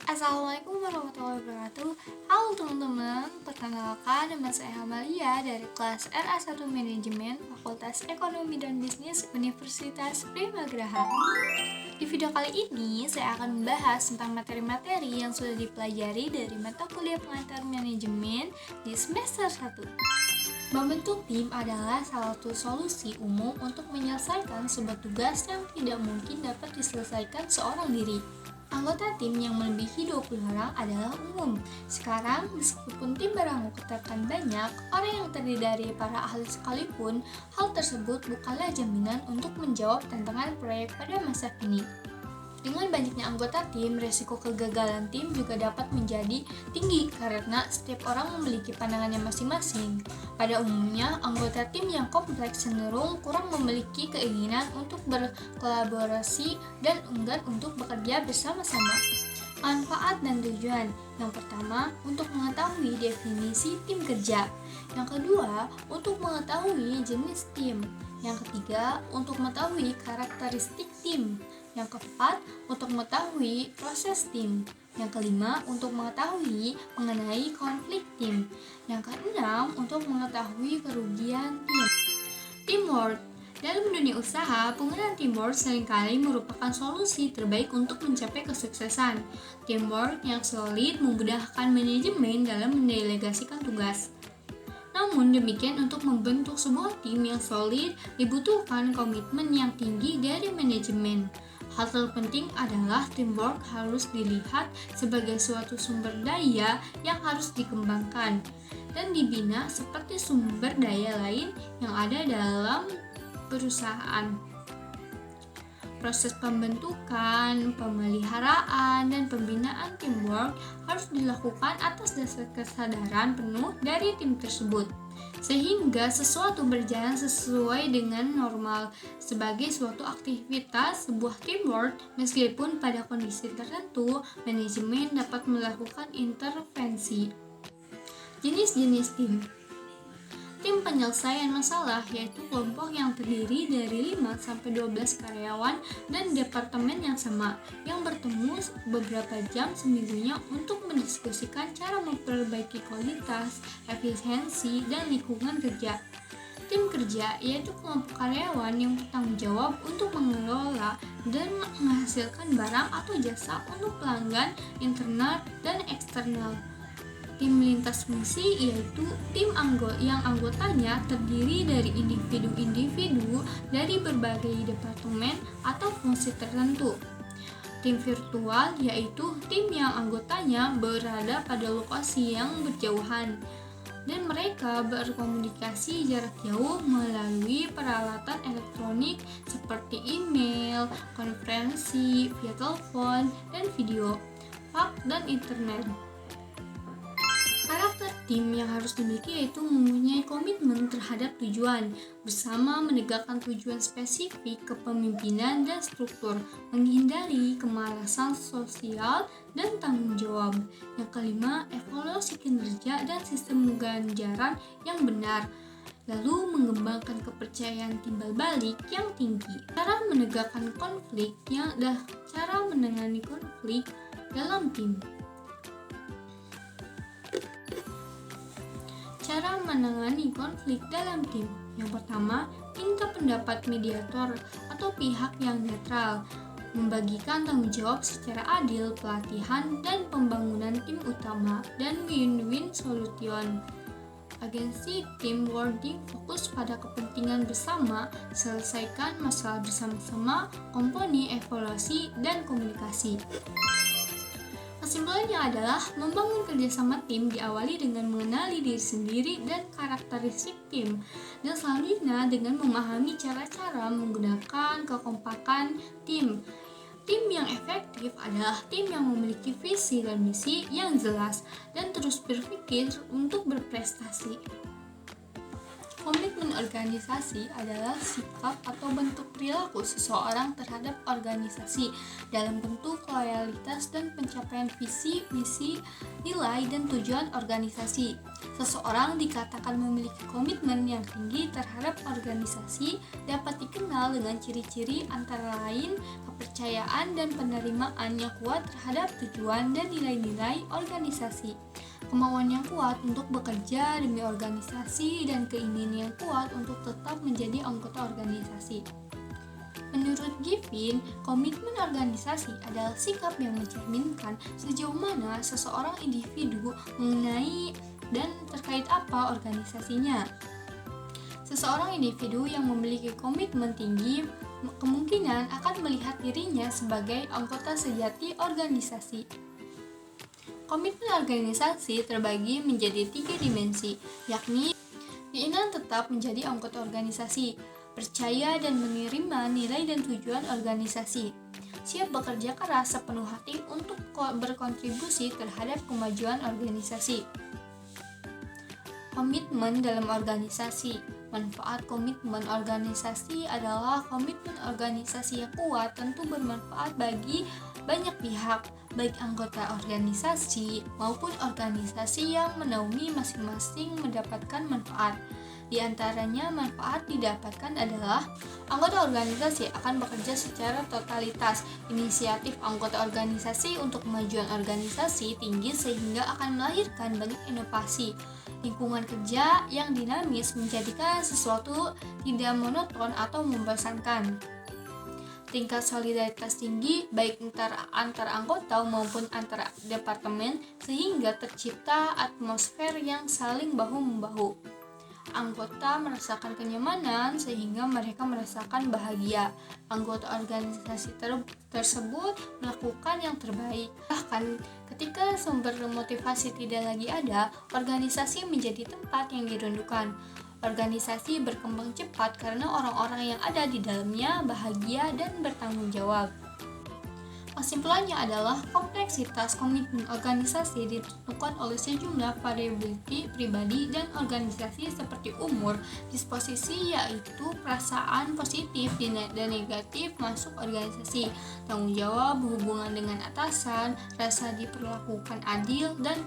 Assalamualaikum warahmatullahi wabarakatuh. Halo teman-teman, perkenalkan nama saya Amalia dari kelas RA1 Manajemen Fakultas Ekonomi dan Bisnis Universitas Primagraha. Di video kali ini, saya akan membahas tentang materi-materi yang sudah dipelajari dari mata kuliah pengantar manajemen di semester 1. Membentuk tim adalah salah satu solusi umum untuk menyelesaikan sebuah tugas yang tidak mungkin dapat diselesaikan seorang diri. Anggota tim yang melebihi 20 orang adalah umum. Sekarang, meskipun tim beranggotakan banyak orang yang terdiri dari para ahli sekalipun, hal tersebut bukanlah jaminan untuk menjawab tantangan proyek pada masa kini. Dengan banyaknya anggota tim, resiko kegagalan tim juga dapat menjadi tinggi karena setiap orang memiliki pandangannya masing-masing. Pada umumnya, anggota tim yang kompleks cenderung kurang memiliki keinginan untuk berkolaborasi dan enggan untuk bekerja bersama-sama. Manfaat dan tujuan. Yang pertama, untuk mengetahui definisi tim kerja. Yang kedua, untuk mengetahui jenis tim. Yang ketiga, untuk mengetahui karakteristik tim. Yang keempat, untuk mengetahui proses tim. Yang kelima, untuk mengetahui mengenai konflik tim. Yang keenam, untuk mengetahui kerugian tim. Teamwork. Dalam dunia usaha, penggunaan teamwork seringkali merupakan solusi terbaik untuk mencapai kesuksesan. Teamwork yang solid memudahkan manajemen dalam mendelegasikan tugas. Namun demikian, untuk membentuk sebuah tim yang solid dibutuhkan komitmen yang tinggi dari manajemen. Hal terpenting adalah teamwork harus dilihat sebagai suatu sumber daya yang harus dikembangkan dan dibina seperti sumber daya lain yang ada dalam perusahaan. Proses pembentukan, pemeliharaan, dan pembinaan teamwork harus dilakukan atas dasar kesadaran penuh dari tim tersebut, sehingga sesuatu berjalan sesuai dengan normal. Sebagai suatu aktivitas sebuah teamwork, meskipun pada kondisi tertentu, manajemen dapat melakukan intervensi. Jenis-jenis tim. Tim penyelesaian masalah yaitu kelompok yang terdiri dari 5-12 karyawan dan departemen yang sama, yang bertemu beberapa jam seminggunya untuk mendiskusikan cara memperbaiki kualitas, efisiensi, dan lingkungan kerja. Tim kerja yaitu kelompok karyawan yang bertanggung jawab untuk mengelola dan menghasilkan barang atau jasa untuk pelanggan internal dan eksternal. Tim lintas fungsi yaitu tim yang anggotanya terdiri dari individu-individu dari berbagai departemen atau fungsi tertentu. Tim virtual yaitu tim yang anggotanya berada pada lokasi yang berjauhan dan mereka berkomunikasi jarak jauh melalui peralatan elektronik seperti email, konferensi, via telepon, dan video, fax, dan internet. Karakter tim yang harus dimiliki yaitu mempunyai komitmen terhadap tujuan, bersama menegakkan tujuan spesifik kepemimpinan dan struktur, menghindari kemalasan sosial dan tanggung jawab. Yang kelima, evaluasi kinerja dan sistem ganjaran yang benar, lalu mengembangkan kepercayaan timbal balik yang tinggi. Cara menegakkan konflik cara menangani konflik dalam tim. Cara menangani konflik dalam tim. Yang pertama, minta pendapat mediator atau pihak yang netral, membagikan tanggung jawab secara adil, pelatihan dan pembangunan tim utama, dan win-win solution. Agensi tim working fokus pada kepentingan bersama, selesaikan masalah bersama-sama, komponen evaluasi, dan komunikasi. Kesimpulannya adalah membangun kerjasama tim diawali dengan mengenali diri sendiri dan karakteristik tim, dan selanjutnya dengan memahami cara-cara menggunakan kekompakan tim. Tim yang efektif adalah tim yang memiliki visi dan misi yang jelas dan terus berpikir untuk berprestasi. Komitmen organisasi adalah sikap atau bentuk perilaku seseorang terhadap organisasi dalam bentuk loyalitas dan pencapaian visi, misi, nilai, dan tujuan organisasi. Seseorang dikatakan memiliki komitmen yang tinggi terhadap organisasi dapat dikenal dengan ciri-ciri antara lain kepercayaan dan penerimaan yang kuat terhadap tujuan dan nilai-nilai organisasi. Kemauan yang kuat untuk bekerja demi organisasi dan keinginan yang kuat untuk tetap menjadi anggota organisasi. Menurut Giffin, komitmen organisasi adalah sikap yang mencerminkan sejauh mana seseorang individu mengenai dan terkait apa organisasinya. Seseorang individu yang memiliki komitmen tinggi kemungkinan akan melihat dirinya sebagai anggota sejati organisasi. Komitmen organisasi terbagi menjadi 3 dimensi, yakni keinginan tetap menjadi anggota organisasi, percaya dan menerima nilai dan tujuan organisasi, siap bekerja keras sepenuh hati untuk berkontribusi terhadap kemajuan organisasi. Komitmen dalam organisasi. Manfaat komitmen organisasi adalah komitmen organisasi yang kuat tentu bermanfaat bagi banyak pihak, baik anggota organisasi maupun organisasi yang menaungi masing-masing mendapatkan manfaat. Di antaranya manfaat didapatkan adalah anggota organisasi akan bekerja secara totalitas. Inisiatif anggota organisasi untuk kemajuan organisasi tinggi sehingga akan melahirkan banyak inovasi. Lingkungan kerja yang dinamis menjadikan sesuatu tidak monoton atau membosankan. Tingkat solidaritas tinggi baik antar anggota maupun antar departemen sehingga tercipta atmosfer yang saling bahu-membahu. Anggota merasakan kenyamanan sehingga mereka merasakan bahagia. Anggota organisasi tersebut melakukan yang terbaik. Bahkan ketika sumber motivasi tidak lagi ada, organisasi menjadi tempat yang dirindukan. Organisasi berkembang cepat karena orang-orang yang ada di dalamnya bahagia dan bertanggung jawab. Kesimpulannya adalah kompleksitas komitmen organisasi ditentukan oleh sejumlah variabelity pribadi dan organisasi seperti umur, disposisi yaitu perasaan positif dan negatif masuk organisasi, tanggung jawab, hubungan dengan atasan, rasa diperlakukan adil, dan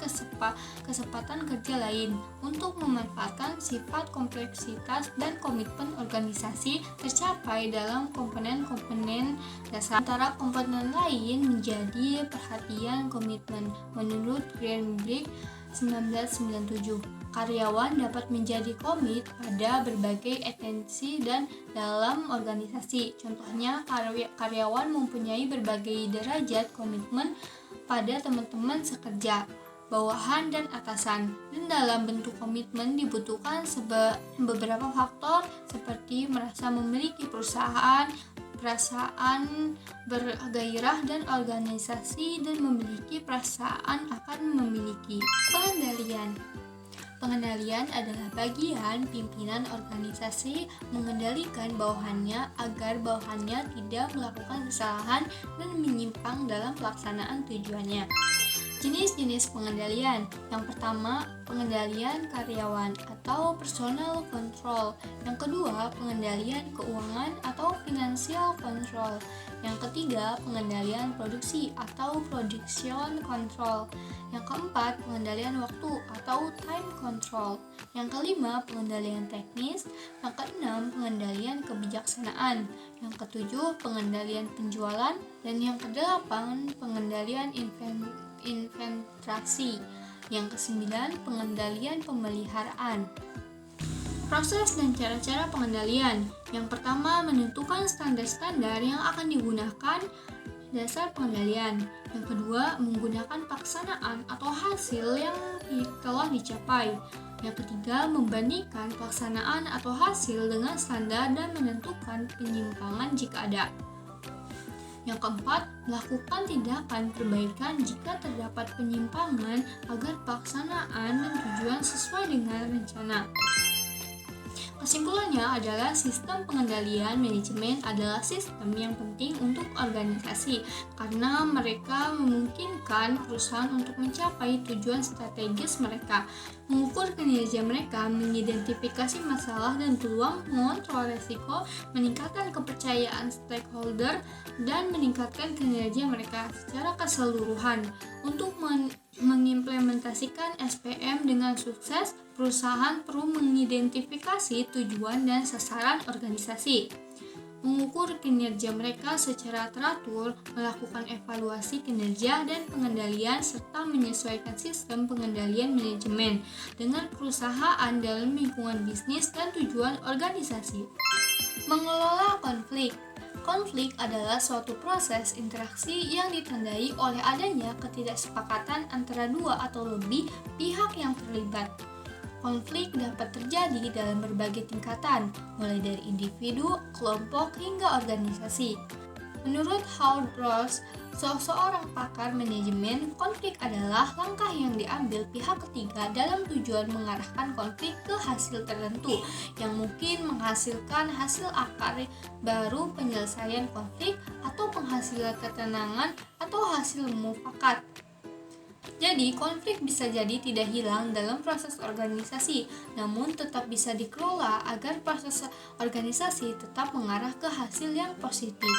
kesempatan kerja lain. Untuk memanfaatkan sifat kompleksitas dan komitmen organisasi tercapai dalam komponen-komponen dasar. Antara komponen lain menjadi perhatian komitmen. Menurut Greenberg 1997, karyawan dapat menjadi komit pada berbagai atensi dan dalam organisasi. Contohnya, karyawan mempunyai berbagai derajat komitmen pada teman-teman sekerja, bawahan dan atasan. Dan dalam bentuk komitmen dibutuhkan beberapa faktor seperti merasa memiliki perusahaan, perasaan bergairah dan organisasi, dan memiliki perasaan akan memiliki. Pengendalian adalah bagian pimpinan organisasi mengendalikan bawahannya agar bawahannya tidak melakukan kesalahan dan menyimpang dalam pelaksanaan tujuannya. Jenis-jenis pengendalian. Yang pertama, pengendalian karyawan atau personal control. Yang kedua, pengendalian keuangan atau financial control. Yang ketiga, pengendalian produksi atau production control. Yang keempat, pengendalian waktu atau time control. Yang kelima, pengendalian teknis. Yang keenam, pengendalian kebijaksanaan. Yang ketujuh, pengendalian penjualan. Dan yang kedelapan, pengendalian inventasi. Yang kesembilan, pengendalian pemeliharaan. Proses dan cara-cara pengendalian. Yang pertama, menentukan standar-standar yang akan digunakan dasar pengendalian. Yang kedua, menggunakan pelaksanaan atau hasil yang telah dicapai. Yang ketiga, membandingkan pelaksanaan atau hasil dengan standar dan menentukan penyimpangan jika ada. Yang keempat, melakukan tindakan perbaikan jika terdapat penyimpangan agar pelaksanaan dan tujuan sesuai dengan rencana. Kesimpulannya adalah sistem pengendalian manajemen adalah sistem yang penting untuk organisasi karena mereka memungkinkan perusahaan untuk mencapai tujuan strategis mereka, mengukur kinerja mereka, mengidentifikasi masalah dan peluang, mengontrol resiko, meningkatkan kepercayaan stakeholder, dan meningkatkan kinerja mereka secara keseluruhan. Untuk mengimplementasikan SPM dengan sukses, perusahaan perlu mengidentifikasi tujuan dan sasaran organisasi, mengukur kinerja mereka secara teratur, melakukan evaluasi kinerja dan pengendalian, serta menyesuaikan sistem pengendalian manajemen dengan perusahaan dalam lingkungan bisnis dan tujuan organisasi. Mengelola konflik. Konflik adalah suatu proses interaksi yang ditandai oleh adanya ketidaksepakatan antara dua atau lebih pihak yang terlibat. Konflik dapat terjadi dalam berbagai tingkatan, mulai dari individu, kelompok, hingga organisasi. Menurut Howard Ross, seorang pakar manajemen, konflik adalah langkah yang diambil pihak ketiga dalam tujuan mengarahkan konflik ke hasil tertentu yang mungkin menghasilkan hasil akar baru, penyelesaian konflik, atau penghasilan ketenangan atau hasil mufakat. Jadi, konflik bisa jadi tidak hilang dalam proses organisasi, namun tetap bisa dikelola agar proses organisasi tetap mengarah ke hasil yang positif.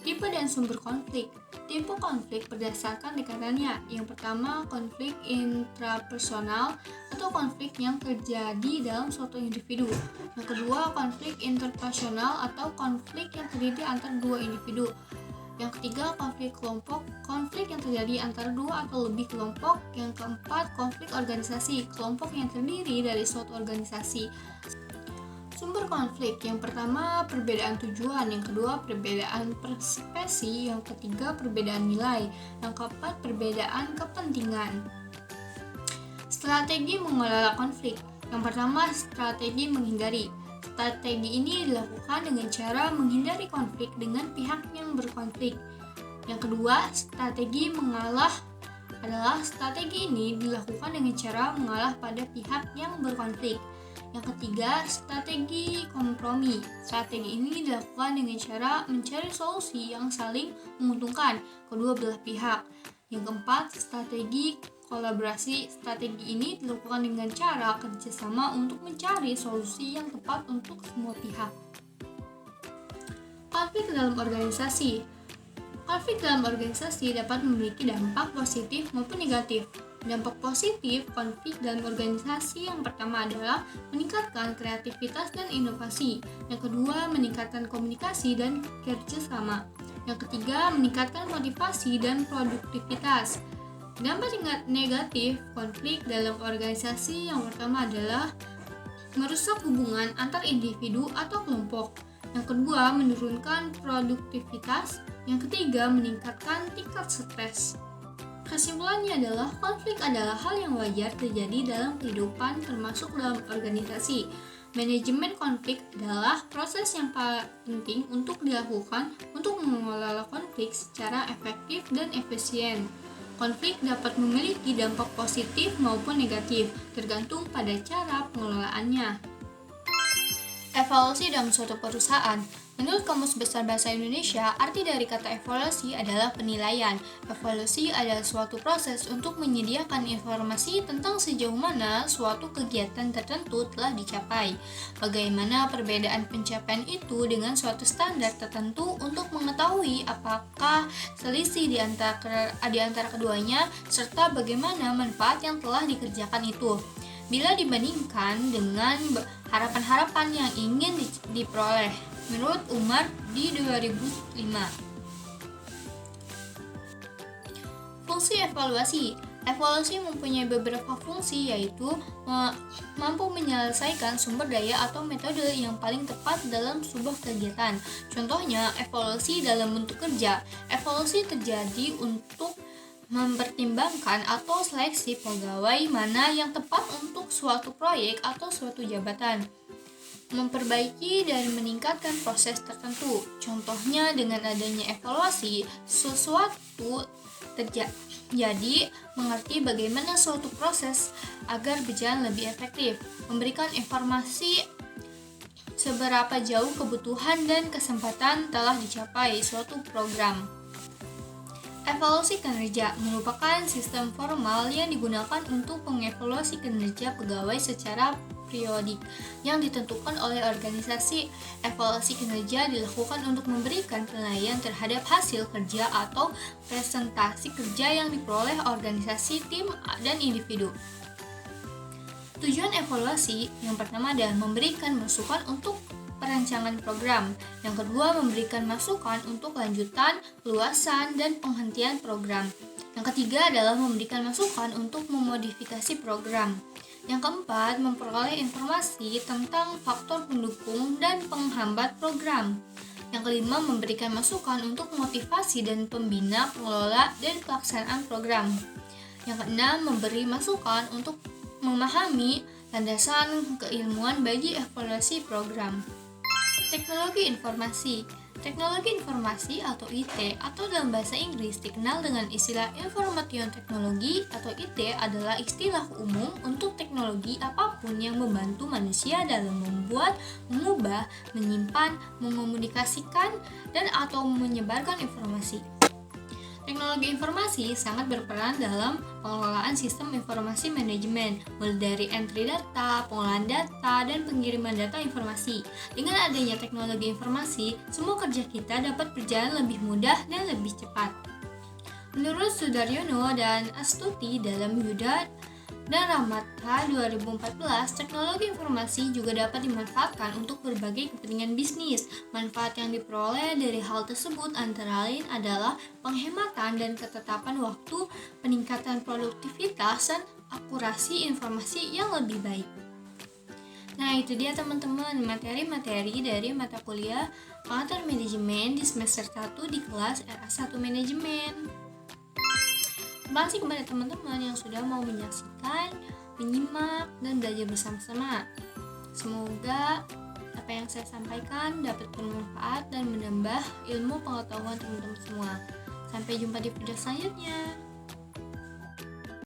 Tipe dan sumber konflik. Tipe konflik berdasarkan tingkatannya. Yang pertama, konflik intrapersonal atau konflik yang terjadi dalam suatu individu. Yang kedua, konflik interpersonal atau konflik yang terjadi antara dua individu. Yang ketiga, konflik kelompok, konflik yang terjadi antara dua atau lebih kelompok. Yang keempat, konflik organisasi, kelompok yang terdiri dari suatu organisasi. Sumber konflik, yang pertama perbedaan tujuan, yang kedua perbedaan persepsi, yang ketiga perbedaan nilai, yang keempat perbedaan kepentingan. Strategi mengelola konflik. Yang pertama, strategi menghindari. Strategi ini dilakukan dengan cara menghindari konflik dengan pihak yang berkonflik. Yang kedua, strategi mengalah adalah strategi ini dilakukan dengan cara mengalah pada pihak yang berkonflik. Yang ketiga, strategi kompromi. Strategi ini dilakukan dengan cara mencari solusi yang saling menguntungkan kedua belah pihak. Yang keempat, strategi kolaborasi. Strategi ini dilakukan dengan cara kerjasama untuk mencari solusi yang tepat untuk semua pihak. Konflik dalam organisasi. Konflik dalam organisasi dapat memiliki dampak positif maupun negatif. Dampak positif konflik dalam organisasi yang pertama adalah meningkatkan kreativitas dan inovasi. Yang kedua, meningkatkan komunikasi dan kerjasama. Yang ketiga, meningkatkan motivasi dan produktivitas. Dampak negatif konflik dalam organisasi yang pertama adalah merusak hubungan antar individu atau kelompok. Yang kedua, menurunkan produktivitas. Yang ketiga, meningkatkan tingkat stres. Kesimpulannya adalah konflik adalah hal yang wajar terjadi dalam kehidupan termasuk dalam organisasi. Manajemen konflik adalah proses yang paling penting untuk dilakukan untuk mengelola konflik secara efektif dan efisien. Konflik dapat memiliki dampak positif maupun negatif, tergantung pada cara pengelolaannya. Evaluasi dalam suatu perusahaan. Menurut Kamus Besar Bahasa Indonesia, arti dari kata evaluasi adalah penilaian. Evaluasi adalah suatu proses untuk menyediakan informasi tentang sejauh mana suatu kegiatan tertentu telah dicapai. Bagaimana perbedaan pencapaian itu dengan suatu standar tertentu untuk mengetahui apakah selisih di antara keduanya, serta bagaimana manfaat yang telah dikerjakan itu bila dibandingkan dengan harapan-harapan yang ingin diperoleh. Menurut Umar di 2005. Fungsi evaluasi. Evaluasi mempunyai beberapa fungsi, yaitu mampu menyelesaikan sumber daya atau metode yang paling tepat dalam sebuah kegiatan. Contohnya, evaluasi dalam bentuk kerja. Evaluasi terjadi untuk mempertimbangkan atau seleksi pegawai mana yang tepat untuk suatu proyek atau suatu jabatan. Memperbaiki dan meningkatkan proses tertentu. Contohnya, dengan adanya evaluasi, sesuatu terjadi, mengerti bagaimana suatu proses agar berjalan lebih efektif. Memberikan informasi seberapa jauh kebutuhan dan kesempatan telah dicapai suatu program. Evaluasi kinerja merupakan sistem formal yang digunakan untuk mengevaluasi kinerja pegawai secara periodik yang ditentukan oleh organisasi. Evaluasi kinerja dilakukan untuk memberikan penilaian terhadap hasil kerja atau presentasi kerja yang diperoleh organisasi, tim, dan individu. Tujuan evaluasi yang pertama adalah memberikan masukan untuk perancangan program. Yang kedua, memberikan masukan untuk lanjutan, luasan, dan penghentian program. Yang ketiga adalah memberikan masukan untuk memodifikasi program. Yang keempat, memperoleh informasi tentang faktor pendukung dan penghambat program. Yang kelima, memberikan masukan untuk motivasi dan pembina, pengelola, dan pelaksanaan program. Yang keenam, memberi masukan untuk memahami landasan keilmuan bagi evaluasi program. Teknologi informasi. Teknologi informasi atau IT atau dalam bahasa Inggris dikenal dengan istilah Information Technology atau IT adalah istilah umum untuk teknologi apapun yang membantu manusia dalam membuat, mengubah, menyimpan, mengomunikasikan, dan atau menyebarkan informasi. Teknologi informasi sangat berperan dalam pengelolaan sistem informasi manajemen, mulai dari entry data, pengolahan data, dan pengiriman data informasi. Dengan adanya teknologi informasi, semua kerja kita dapat berjalan lebih mudah dan lebih cepat. Menurut Sudaryono dan Astuti dalam Yuda dan Ramata 2014, teknologi informasi juga dapat dimanfaatkan untuk berbagai kepentingan bisnis. Manfaat yang diperoleh dari hal tersebut antara lain adalah penghematan dan ketetapan waktu, peningkatan produktivitas, dan akurasi informasi yang lebih baik. Nah, itu dia teman-teman materi-materi dari mata kuliah Pengatur Manajemen di semester 1 di kelas RA1 Manajemen. Terima kasih kepada teman-teman yang sudah mau menyaksikan, menyimak, dan belajar bersama-sama. Semoga apa yang saya sampaikan dapat bermanfaat dan menambah ilmu pengetahuan teman-teman semua. Sampai jumpa di video selanjutnya.